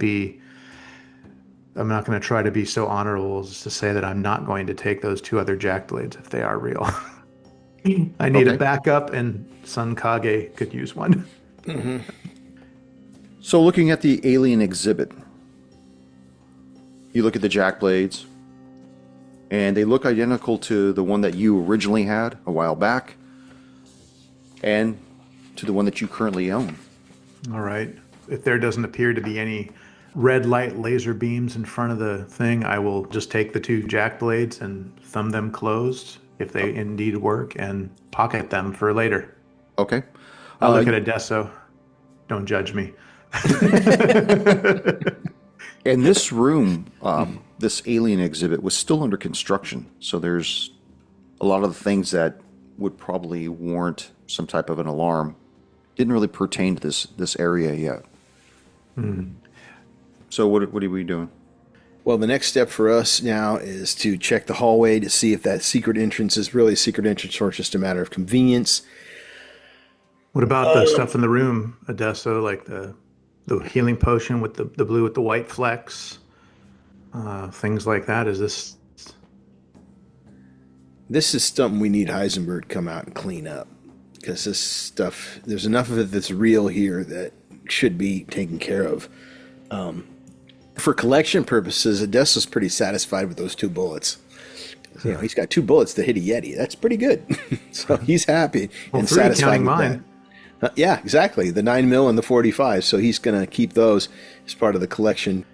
try to be so honorable as to say that I'm not going to take those 2 other jack blades if they are real. I need a backup, and Sun Kage could use one. So looking at the alien exhibit, you look at the jack blades, and they look identical to the one that you originally had a while back, and to the one that you currently own. All right. If there doesn't appear to be any red light laser beams in front of the thing, I will just take the 2 jack blades and thumb them closed, if they indeed work, and pocket them for later. Okay. I'll look at Adesso. Don't judge me. And this room, this alien exhibit was still under construction. So there's a lot of the things that would probably warrant some type of an alarm. Didn't really pertain to this area yet. So what are we doing? Well, the next step for us now is to check the hallway to see if that secret entrance is really a secret entrance or just a matter of convenience. What about the stuff in the room, Adesso, like the healing potion with the blue with the white flecks, things like that? Is this? This is something we need Heisenberg to come out and clean up, because this stuff, there's enough of it that's real here that should be taken care of. For collection purposes, Odessa's pretty satisfied with those 2 bullets. You know, he's got 2 bullets to hit a Yeti. That's pretty good. So he's happy and 3 satisfied counting with mine. that. Yeah, exactly. The 9mm and the 45. So he's going to keep those as part of the collection.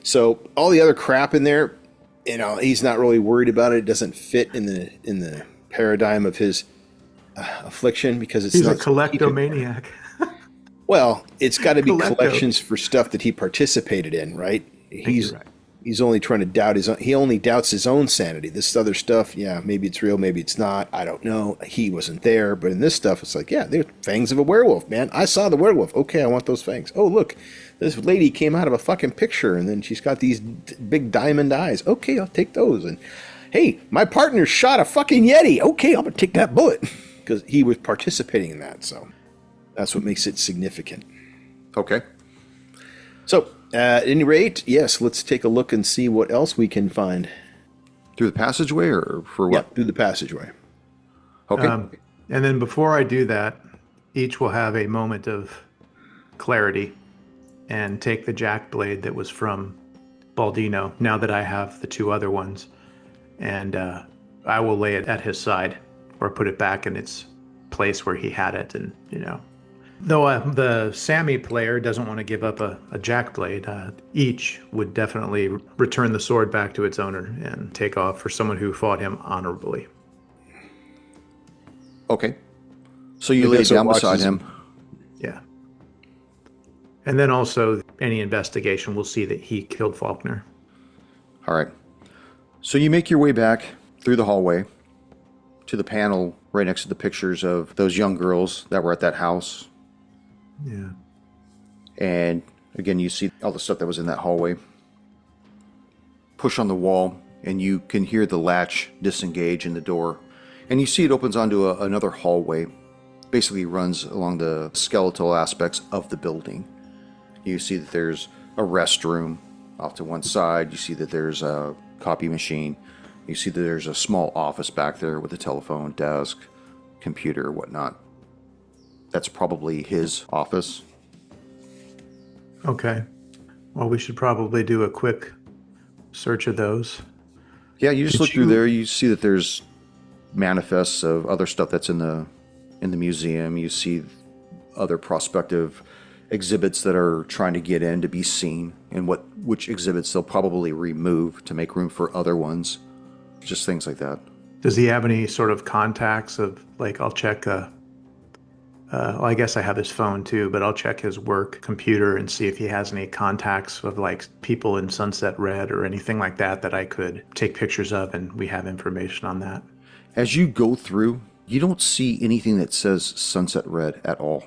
So all the other crap in there, you know, he's not really worried about it. It doesn't fit in the paradigm of his affliction, because it's He's not a collectomaniac. Well, it's got to be Collecto. collections for stuff that he participated in, right? You're right. He's only trying to doubt he only doubts his own sanity. This other stuff, yeah, maybe it's real, maybe it's not. I don't know. He wasn't there. But in this stuff, it's like, yeah, they're fangs of a werewolf, man. I saw the werewolf. Okay, I want those fangs. Oh, look, this lady came out of a fucking picture, and then she's got these big diamond eyes. Okay, I'll take those. And hey, my partner shot a fucking Yeti. Okay, I'm going to take that bullet. Because he was participating in that, so that's what makes it significant. Okay. So, at any rate, yes, let's take a look and see what else we can find. Through the passageway or for what? Yeah, through the passageway. Okay. And then before I do that, each will have a moment of clarity and take the jack blade that was from Baldino, now that I have the 2 other ones, and I will lay it at his side or put it back in its place where he had it. And, you know, though the Sammy player doesn't want to give up a jack blade, each would definitely return the sword back to its owner and take off for someone who fought him honorably. Okay. So you lay Odessa down beside watches him. Yeah. And then also any investigation will see that he killed Faulkner. All right. So you make your way back through the hallway to the panel right next to the pictures of those young girls that were at that house. Yeah. And again, you see all the stuff that was in that hallway. Push on the wall, and you can hear the latch disengage in the door. And you see it opens onto another hallway. Basically runs along the skeletal aspects of the building. You see that there's a restroom off to one side. You see that there's a copy machine. You see that there's a small office back there with a telephone, desk, computer, whatnot. That's probably his office. Okay. Well, we should probably do a quick search of those. Yeah, you just Did look through you- there. You see that there's manifests of other stuff that's in the museum. You see other prospective exhibits that are trying to get in to be seen, and which exhibits they'll probably remove to make room for other ones. Just things like that. Does he have any sort of contacts of, like, I'll check, well, I guess I have his phone too, but I'll check his work computer and see if he has any contacts of, like, people in Sunset Red or anything like that that I could take pictures of, and we have information on that. As you go through, you don't see anything that says Sunset Red at all.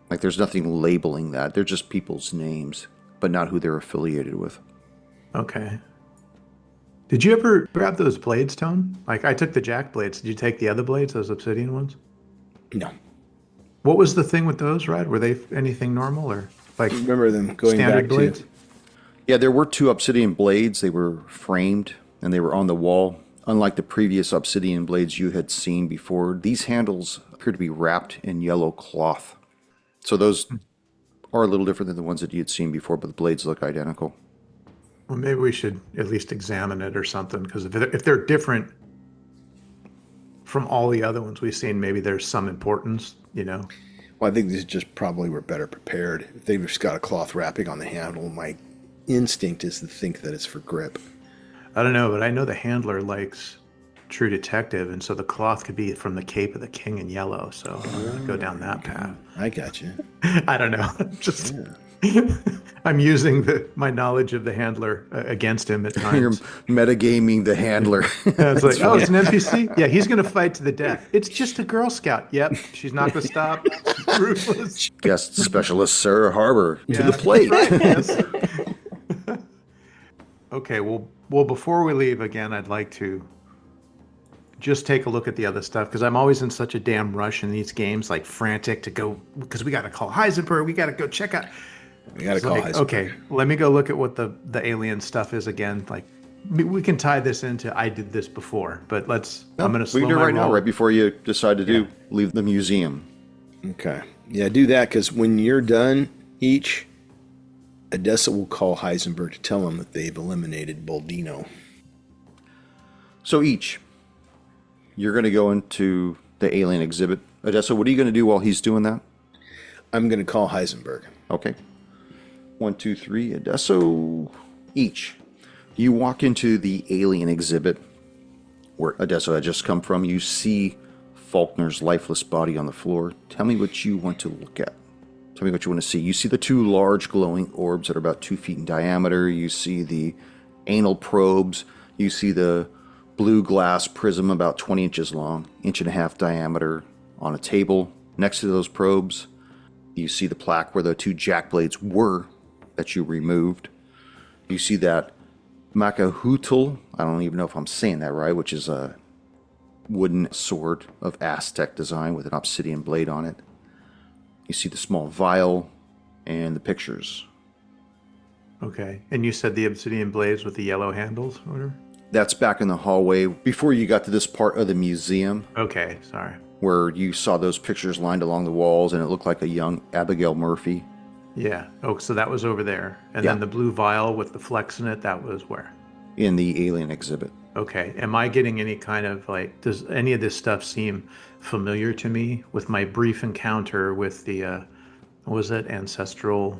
Like, there's nothing labeling that. They're just people's names, but not who they're affiliated with. Okay. Did you ever grab those blades, Tone? Like, I took the jack blades. Did you take the other blades, those obsidian ones? No. What was the thing with those, Red? Were they anything normal or like Remember them going standard back blades? to... Yeah, there were 2 obsidian blades. They were framed, and they were on the wall. Unlike the previous obsidian blades you had seen before, these handles appear to be wrapped in yellow cloth. So those are a little different than the ones that you had seen before, but the blades look identical. Well, maybe we should at least examine it or something, because if they're different from all the other ones we've seen, maybe there's some importance, you know? Well, I think these just probably were better prepared. If they've just got a cloth wrapping on the handle, my instinct is to think that it's for grip. I don't know, but I know the handler likes True Detective, and so the cloth could be from the Cape of the King in yellow, so I'm going to go down that path. I got you. I don't know. Just I'm using my knowledge of the handler against him at You're times. metagaming the handler. It's like, oh, it's an NPC? Yeah, he's going to fight to the death. It's just a Girl Scout. Yep, she's not going to stop. Ruthless. Guest specialist Sarah Harbor to Yeah, the plate. that's right, yes. Okay, well, before we leave again, I'd like to just take a look at the other stuff, because I'm always in such a damn rush in these games, like frantic to go, because we got to call Heisenberg, we got to go check out. We got to call Heisenberg. Okay, let me go look at what the alien stuff is again. Like, we can tie this into I did this before, but I'm going to slow we can do it my right now, roll. right before you decide to leave the museum. Okay. Yeah, do that, because when you're done, Odessa will call Heisenberg to tell him that they've eliminated Boldino. So you're going to go into the alien exhibit. Odessa, what are you going to do while he's doing that? I'm going to call Heisenberg. Okay. 1, 2, 3. Odessa. You walk into the alien exhibit where Odessa had just come from. You see Faulkner's lifeless body on the floor. Tell me what you want to look at. Tell me what you want to see. You see the 2 large glowing orbs that are about 2 feet in diameter. You see the anal probes. You see the blue glass prism about 20 inches long, 1.5 inch diameter on a table. Next to those probes, you see the plaque where the 2 jack blades were that you removed. You see that Macahuitl, I don't even know if I'm saying that right, which is a wooden sword of Aztec design with an obsidian blade on it. You see the small vial and the pictures. Okay, and you said the obsidian blades with the yellow handles, or whatever? That's back in the hallway before you got to this part of the museum. Okay, sorry. Where you saw those pictures lined along the walls and it looked like a young Abigail Murphy. Yeah. Oh, so that was over there. And then the blue vial with the flex in it, that was where? In the alien exhibit. Okay. Am I getting any kind of does any of this stuff seem familiar to me with my brief encounter with the, what was it, Ancestral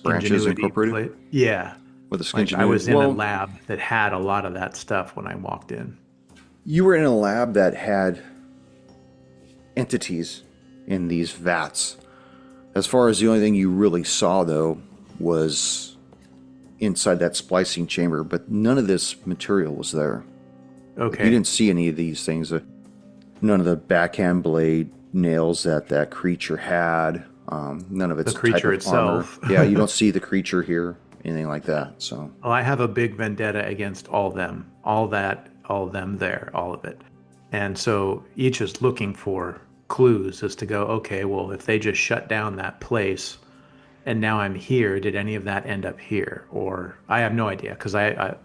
Branches Ingenuity Incorporated? plate? Yeah. With the skin I was in a lab that had a lot of that stuff when I walked in. You were in a lab that had entities in these vats. As far as the only thing you really saw, though, was inside that splicing chamber, but none of this material was there. Okay. You didn't see any of these things. None of the backhand blade nails that creature had. None of its The creature type of itself. armor. Yeah, you don't see the creature here, anything like that. So. Well, I have a big vendetta against all them, all them there, all of it. And so each is looking for clues as to go, okay, well, if they just shut down that place and now I'm here, did any of that end up here? Or I have no idea, because I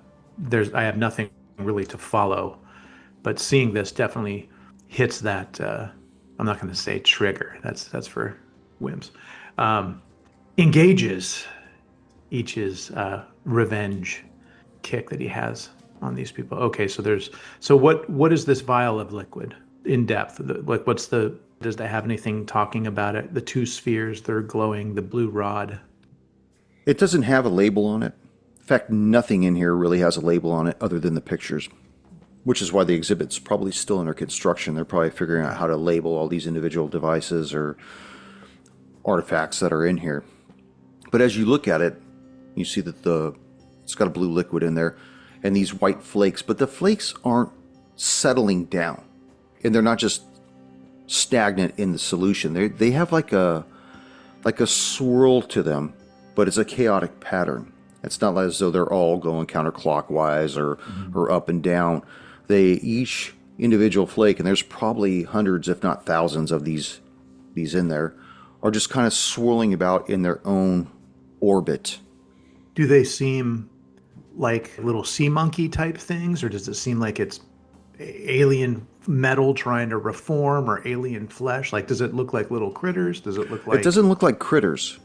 have nothing really to follow. But seeing this definitely hits that, I'm not going to say trigger, that's for whims. Engages each's revenge kick that he has on these people. Okay, so what is this vial of liquid in depth? Like, does that have anything talking about it? The 2 spheres, they're glowing, the blue rod. It doesn't have a label on it. In fact, nothing in here really has a label on it other than the pictures, which is why the exhibit's probably still under construction. They're probably figuring out how to label all these individual devices or artifacts that are in here. But as you look at it, you see that it's got a blue liquid in there and these white flakes, but the flakes aren't settling down, and they're not just stagnant in the solution. They have like a swirl to them, but it's a chaotic pattern. It's not as though they're all going counterclockwise or up and down. Each individual flake, and there's probably hundreds, if not thousands, of these in there, are just kind of swirling about in their own orbit. Do they seem like little sea monkey type things, or does it seem like it's alien metal trying to reform, or alien flesh? Like, does it look like little critters? Does it look like... It doesn't look like critters.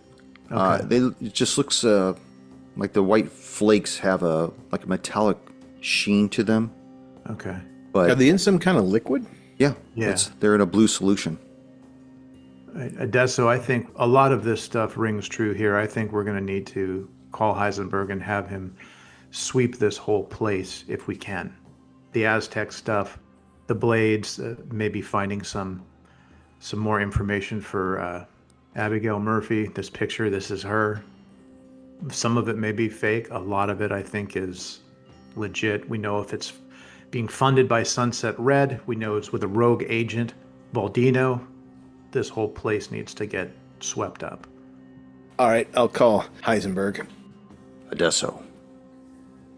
Okay. It just looks like the white flakes have a metallic sheen to them. Okay. But Are they in some kind of liquid? Yeah. Yeah. They're in a blue solution. Adesso, I think a lot of this stuff rings true here. I think we're going to need to call Heisenberg and have him sweep this whole place if we can. The Aztec stuff, the blades, maybe finding some more information for Abigail Murphy. This picture, this is her. Some of it may be fake. A lot of it, I think, is legit. We know if it's being funded by Sunset Red. We know it's with a rogue agent, Baldino. This whole place needs to get swept up. All right, I'll call Heisenberg. Adesso.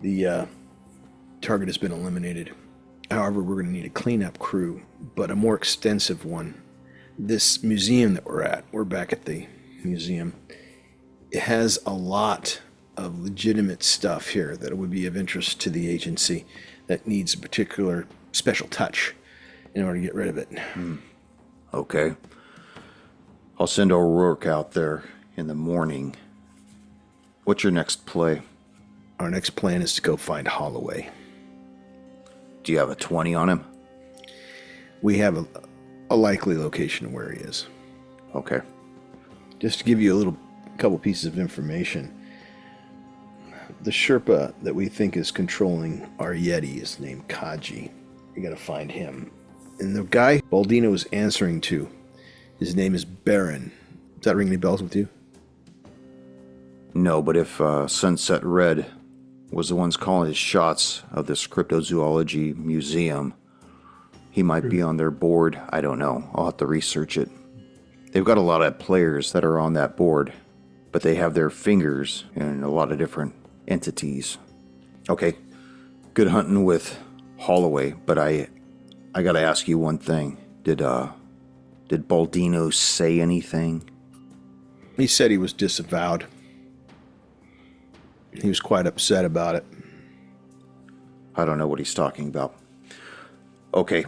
The target has been eliminated. However, we're going to need a cleanup crew, but a more extensive one. This museum that we're back at the museum. It has a lot of legitimate stuff here that would be of interest to the agency that needs a particular special touch in order to get rid of it. Okay. I'll send O'Rourke out there in the morning. What's your next play? Our next plan is to go find Holloway. Do you have a 20 on him? We have a likely location where he is. Okay. Just to give you a couple pieces of information, the Sherpa that we think is controlling our Yeti is named Kaji. We gotta find him. And the guy Baldino is answering to, his name is Baron. Does that ring any bells with you? No, but if Sunset Red was the ones calling his shots of this Cryptozoology museum, he might be on their board. I don't know. I'll have to research it. They've got a lot of players that are on that board, but they have their fingers in a lot of different entities. Okay, good hunting with Holloway, but I got to ask you one thing. Did Baldino say anything? He said he was disavowed. He was quite upset about it. I don't know what he's talking about. Okay,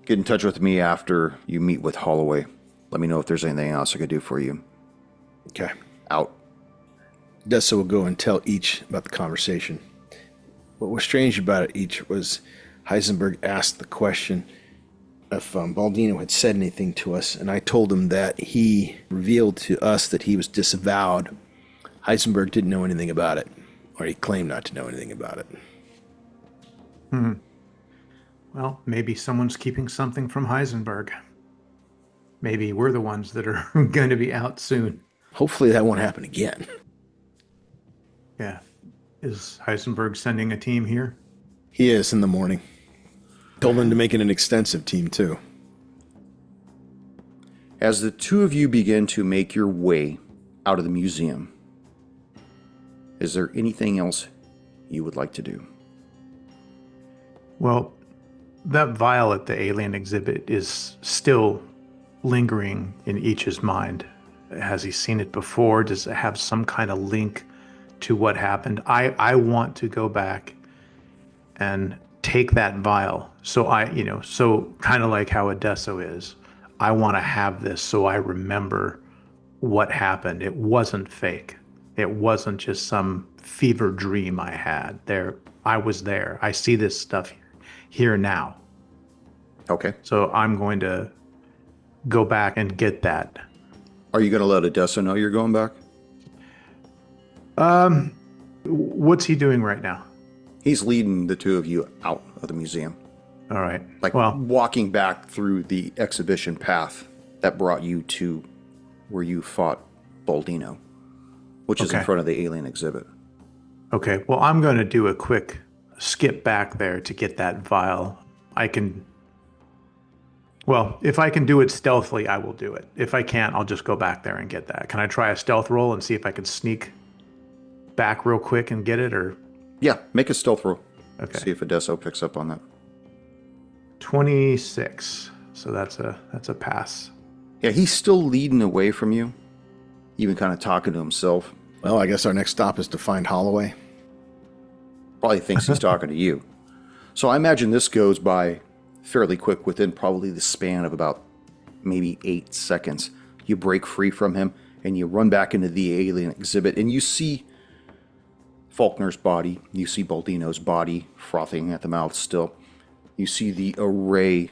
get in touch with me after you meet with Holloway. Let me know if there's anything else I could do for you. Okay. Out. Dessa will go and tell each about the conversation. What was strange about it each was Heisenberg asked the question if Baldino had said anything to us, and I told him that he revealed to us that he was disavowed. Heisenberg didn't know anything about it, or he claimed not to know anything about it. Well, maybe someone's keeping something from Heisenberg. Maybe we're the ones that are going to be out soon. Hopefully that won't happen again. Yeah. Is Heisenberg sending a team here? He is in the morning. Told him to make it an extensive team, too. As the two of you begin to make your way out of the museum, is there anything else you would like to do? Well, that vial at the alien exhibit is still lingering in each's mind. Has he seen it before? Does it have some kind of link to what happened? I want to go back and take that vial. So so kind of like how Adesso is. I want to have this so I remember what happened. It wasn't fake. It wasn't just some fever dream I had. I was there. I see this stuff here now. Okay. So I'm going to go back and get that. Are you going to let Adesso know you're going back? What's he doing right now? He's leading the two of you out of the museum. All right. Like walking back through the exhibition path that brought you to where you fought Baldino, which is in front of the alien exhibit. Okay. Well, I'm going to do a quick skip back there to get that vial. If I can do it stealthily, I will do it. If I can't, I'll just go back there and get that. Can I try a stealth roll and see if I can sneak back real quick and get it, or? Yeah, make a stealth roll. Okay. See if Adesso picks up on that. 26. So that's a pass. Yeah, he's still leading away from you, even kind of talking to himself. Well, I guess our next stop is to find Holloway. Probably thinks he's talking to you. So I imagine this goes by fairly quick, within probably the span of about maybe 8 seconds. You break free from him and you run back into the alien exhibit, and you see Faulkner's body. You see Baldino's body frothing at the mouth still. You see the array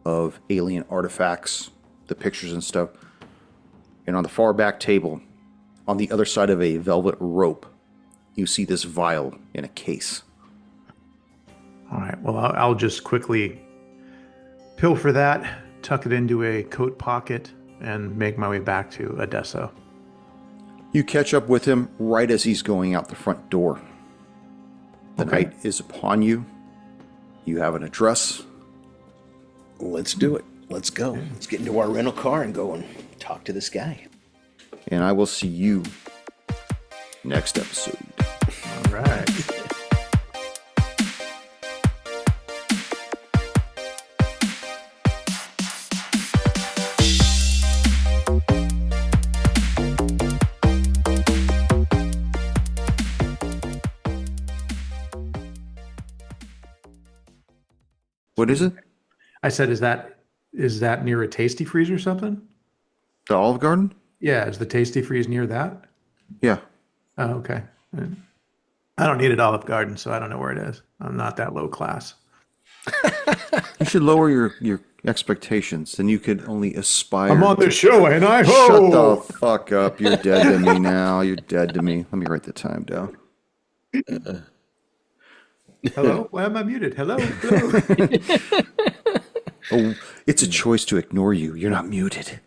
of alien artifacts, the pictures and stuff. And on the far back table, on the other side of a velvet rope, you see this vial in a case. All right. Well, I'll just quickly pilfer that, tuck it into a coat pocket, and make my way back to Adesso. You catch up with him right as he's going out the front door. The night is upon you. You have an address. Let's do it. Let's go. Let's get into our rental car and go and talk to this guy. And I will see you next episode. All right. What is it? I said, is that near a Tasty Freeze or something? The Olive Garden? Yeah, is the Tasty Freeze near that? Yeah. Oh, okay. I don't need an Olive Garden, so I don't know where it is. I'm not that low class. You should lower your expectations, and you could only aspire. I'm on the show, and I Shut the fuck up. You're dead to me now. You're dead to me. Let me write the time down. Hello? Why am I muted? Hello? Hello? Oh, it's a choice to ignore you. You're not muted.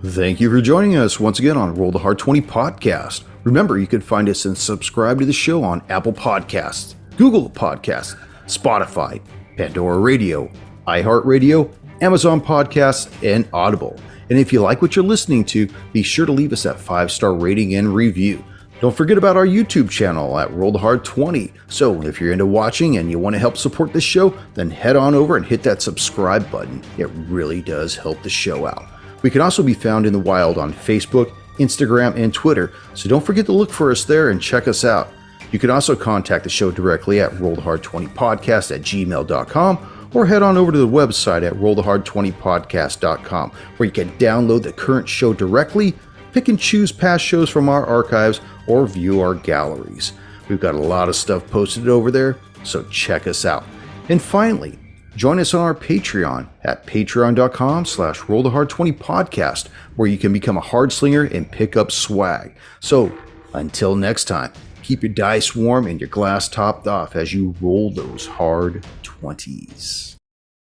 Thank you for joining us once again on Roll the Hard 20 podcast. Remember, you can find us and subscribe to the show on Apple Podcasts, Google Podcasts, Spotify, Pandora Radio, iHeart Radio, Amazon Podcasts, and Audible. And if you like what you're listening to, be sure to leave us that 5-star rating and review. Don't forget about our YouTube channel at Roll the Hard 20. So if you're into watching and you want to help support this show, then head on over and hit that subscribe button. It really does help the show out. We can also be found in the wild on Facebook, Instagram, and Twitter, so don't forget to look for us there and check us out. You can also contact the show directly at rollthehard20podcast@gmail.com or head on over to the website at rollthehard20podcast.com, where you can download the current show directly, pick and choose past shows from our archives, or view our galleries. We've got a lot of stuff posted over there, so check us out. And finally, join us on our Patreon at patreon.com/rollthehard20podcast, where you can become a hard slinger and pick up swag. So until next time, keep your dice warm and your glass topped off as you roll those hard 20s.